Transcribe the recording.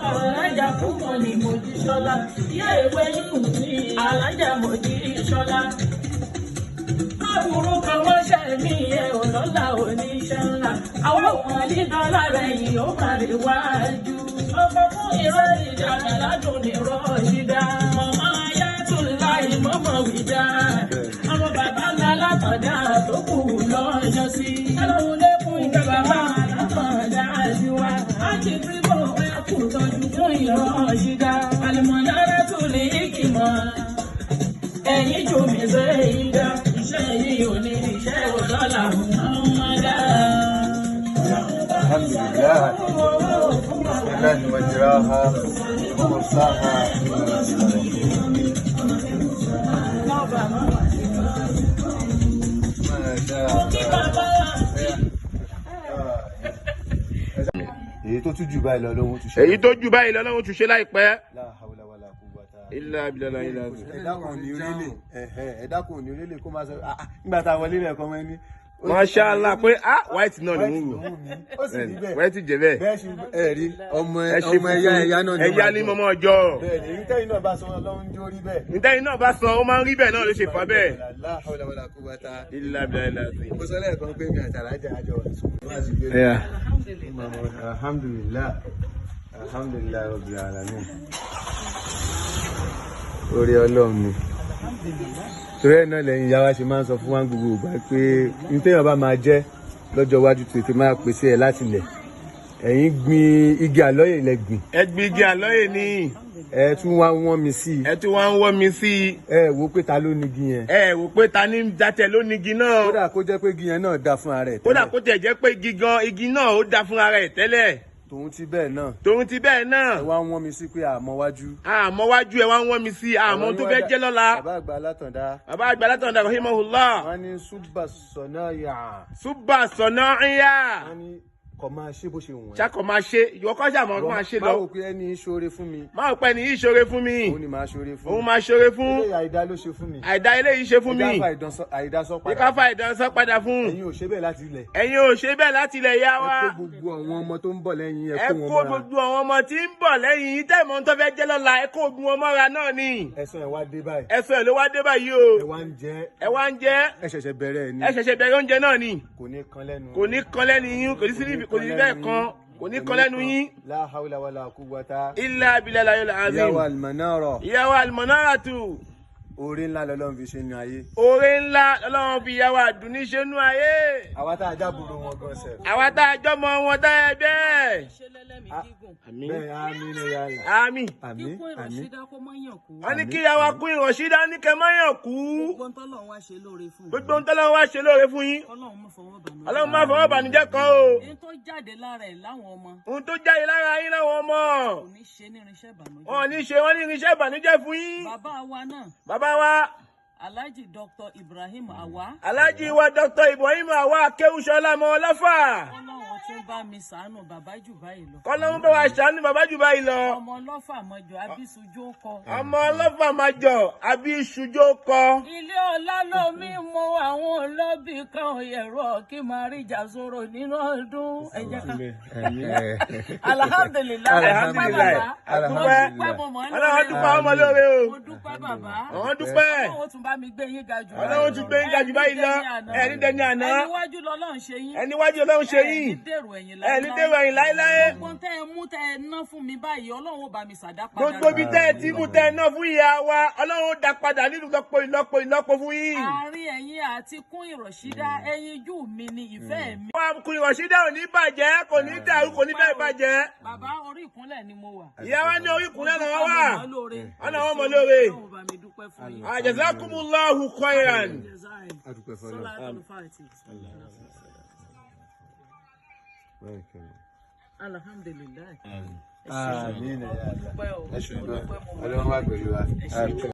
alájà púpọ̀ ní Mojísọ́lá ìyá ìwé nínú ní alájà Mojísọ́lá. Àbúrò kan wọ́n ṣe mí ẹ̀ ọ̀lọ́lá oníṣẹ́ ńlá àwọn ọmọ dídọ́lá rẹ̀ yìí ó máa rí wájú. Ọkọ̀ fún ìrọ̀ ìjà aládùn ní Rọ́ṣídà. Mọ̀mọ́ Ayátúláì mọ́mọ́ wìdá. Àwọn bàbá ńlá látọ̀dá tó kù lọ́jọ́ sí. Ọlọ́run lẹ́kùn ìjọ bàbá látọ̀dá sí wa. A ti rí bọ̀ ẹ̀kú tọ́jú fún Rọ́ṣídà. Àlùmọ̀dára tún lè kí mọ́. Ẹ̀yin jù mí Seidah. Iṣẹ́ yìí ò ní iṣẹ́ òdọ́là ọmọdé. Alhamdulillah. Bismillahi majraha wa mursaha. Èyí tó tún jù báyìí lọ lọ́wọ́ tún ṣe. Èyí tó jù báyìí lọ lọ́wọ́ tún ṣe láìpẹ́. La hawla wala quwwata Illa billah illa billah. Ẹ̀dá kan ní orílẹ̀. Ẹ̀dá kan ní orílẹ̀ kó máa sọ nígbà tá a wọlé rẹ̀ kọ́ mọ́ ẹni. Mashallah pé white náà ni mú. Ó sì rí bẹ́ẹ̀. White jẹ́ bẹ́ẹ̀. Bẹ́ẹ̀ ṣe ẹ̀rí ọmọ ẹ̀yà náà ni. Ẹ̀yà ni mọ́mọ́ ọjọ́. Bẹ́ẹ̀ ni ìtẹ́yìn náà bá sọ Ọlọ́run jó rí bẹ́ẹ̀. Ìtẹ́yìn náà bá sọ ó máa ń rí bẹ́ẹ̀ náà ló ṣe fà bẹ́ẹ̀. La hawla wala quwwata Illa billah. mo sọ lẹ́ẹ̀kan pé mi àtàlájà àjọ alhamdulillah alhamdulillah rabbil alamin. Orí Ọlọ́run ni. Torí ẹ̀ náà lẹ́yìn ìyá wa ṣe máa ń sọ fún wa gbogbo ìgbà pé ní téèyàn bá máa jẹ́ lọ́jọ́ iwájú tètè máa pèsè ẹ̀ láti lẹ̀. Ẹ̀yin gbin igi àlọ́yè ilẹ̀ gbìn. Ẹ gbin igi àlọ́yè ni. Ẹ tún wá wọ́n mi sí i. Ẹ tún wá ń wọ́ mi sí i. Ẹ wò pé ta ló nígi yẹn. Ẹ wò pé ta ní dátẹ̀ ló nígi náà. Kódà kó jẹ́ pé igi yẹn náà dá fún ara ẹ̀ tẹ́lẹ̀. Kódà kó tẹ̀ jẹ́ pé igi náà ó dá fún ara ẹ̀ tẹ́lẹ̀. Tòun ti bẹ́ẹ̀ náà. Tòun ti bẹ́ẹ̀ náà. Ẹ wá wọ́n mi sí pé àmọ́ wájú. Àmọ́ wájú ẹ wá ń wọ́n mi sí àmọ́ tó fẹ́ jẹ́ lọ́la. Bàbá àgbà látọ̀dá. Bàbá àgbà látọ̀dá rahimahullah. Wọ́n ní súbà sọ̀nà yà. Súbà sọ̀nà ìyá. Wọ́n ní kò máa ṣe bó ṣe wù wọ́n. Ṣákọ̀ máa ṣe ìwọ kọ́ ṣàmọ́ máa ṣe lọ. Má wò pé ẹni ṣoore fún mi. Má wò pé ẹni yìí ṣoore fún mi. Òun ni màá ṣoore fún. Òun máa ṣoore fún. Eléyìí àìdá ló ṣe fún mi. Àìdá eléyìí ṣe fún mi. Àìdá sọ padà. Ìkáfà ìdánsọ́ padà fún. Ẹ̀yin ò ṣe bẹ́ẹ̀ láti ilẹ̀. Ẹ̀yin ò ṣe bẹ́ẹ̀ láti ilẹ̀ yá wa. Ẹ kó gbogbo àwọn ọmọ tó ń bọ̀ lẹ́yìn ẹ Ẹ kó wọn kó mọ́ra. gbogbo àwọn ọmọ tí ń bọ̀ lẹ́yìn yìí tẹ̀mọ́ tó fẹ́ jẹ́ lọ́la ẹ kó ogun ọmọ ra náà ni. Ẹ̀san ẹ̀ wá dé báyìí. Ẹ̀san ẹ̀ ló wá dé báyìí o. Ẹ wá ń jẹ. Ẹ wá ń jẹ. Ẹ ṣẹ̀ṣẹ̀ bẹ̀rẹ̀ ẹ̀ ni. Ẹ ṣẹ̀ṣẹ̀ bẹ̀rẹ̀ oúnjẹ náà ni. Kò ní kan lẹ́nu. Kò ní kan lẹ́nu yín kò ní bẹ́ẹ̀ kan kò ní kan lẹ́nu yín. La hawla wala quwwata. Illa billahi al-azim. Ìyàwó Almanara. Ìyàwó Almanaratu. Oore ńlá lọ́lọ́run fi ṣe ní ayé. Oore ńlá lọ́lọ́run fi ìyàwó àdùnní ṣe nú ayé. Àwa tá a jábùrò wọn gan sẹ̀. Àwa tá a jọmọ wọn dá ẹ bẹ́ẹ̀. Bẹ́ẹ̀ àmín ni yàrá. Àmín. Àmín. Àmín. Wọ́n ní kí ìyàwó QueenSeidat ní kẹ́ máa yàn kú. Gbogbo ń tọ́lọ̀ wá ṣe lóore fún yín. Gbogbo ń tọ́lọ́ wá ṣe lóore fún yín. Ọlọ́run má fọwọ́ bànújẹ́ kan o. Ohun tó jáde lára ẹ̀ láwọn ọmọ. Ohun tó jáde lára yín láwọn ọmọ. Kò ní ṣe ní irinṣẹ́ ìbànújẹ́. Wọ́n ní ṣe wọ́n ní irinṣẹ́ ìbànújẹ́ fún yín. Bàbá wa náà. Bàbá wa. Alhaji Dr. Ibrahim Awa. Alhaji wa Dr. Ibrahim Awa Akéwùsọ́lá mọ́ ọlọ́fà. Ọlọ́run tún bá mi ṣàánú bàbá jù báyìí lọ. Kọ́lọ́run bá wa ṣàánú bàbá jù báyìí lọ. Ọmọ ọlọ́fà mọ́jọ abísujó kọ. Ọmọ ọlọ́fà májọ abísujó kọ. Ilé ọlá lómi mú àwọn olóbì kan yẹ̀rọ kí máa rí ìjà sọ̀rọ̀ nínú ọdún. Ẹ jẹ́ ká. Alhamdulilayi. Alhamdulilayi. Alhamdulilayi. Ọlọ́run dúpẹ́ ọmọ lóore o. Mo dúpẹ́ bàbá. Àwọn dúpẹ́. Ọlọ́run tún bá mi gbé yín ga jù. Ọlọ́run tún gbé yín ga jù báyìí lọ. Ẹni dẹni àná. Ẹni wájú lọ́lọ́run ṣe yín. Ẹni wájú Ọlọ́run ṣe yín. Ẹni dèrò ẹ̀yìn Ẹni dèrò ẹ̀yìn láéláé. Gbogbo tẹ́ ẹ mú tẹ́ ẹ ná fún mi báyìí Ọlọ́run ó bá mi ṣàdá padà. Gbogbo ibi tẹ́ ẹ ti mú tẹ́ ẹ ná fún ìyá wa Ọlọ́run ó dá padà nínú ìlọ́po fún yín. Àárín ẹ̀yin àti QueenSeidat ẹyinjú mi ni ìfẹ́ mi. Wọ́n QueenSeidat ò ní bàjẹ́ kò ní dàrú kò ní bẹ́ẹ̀ bàjẹ́. Bàbá orí ìkúnlẹ̀ ni mo wà. Ìyá wa ní orí ìkúnlẹ̀ náà wà. Ọ̀nà wọn mọ̀ lóore. Jazakumullahu khairan. Alhamdulillah. Àmín. Ẹ ṣé. Ọlọ́run wà pẹ̀lú wa.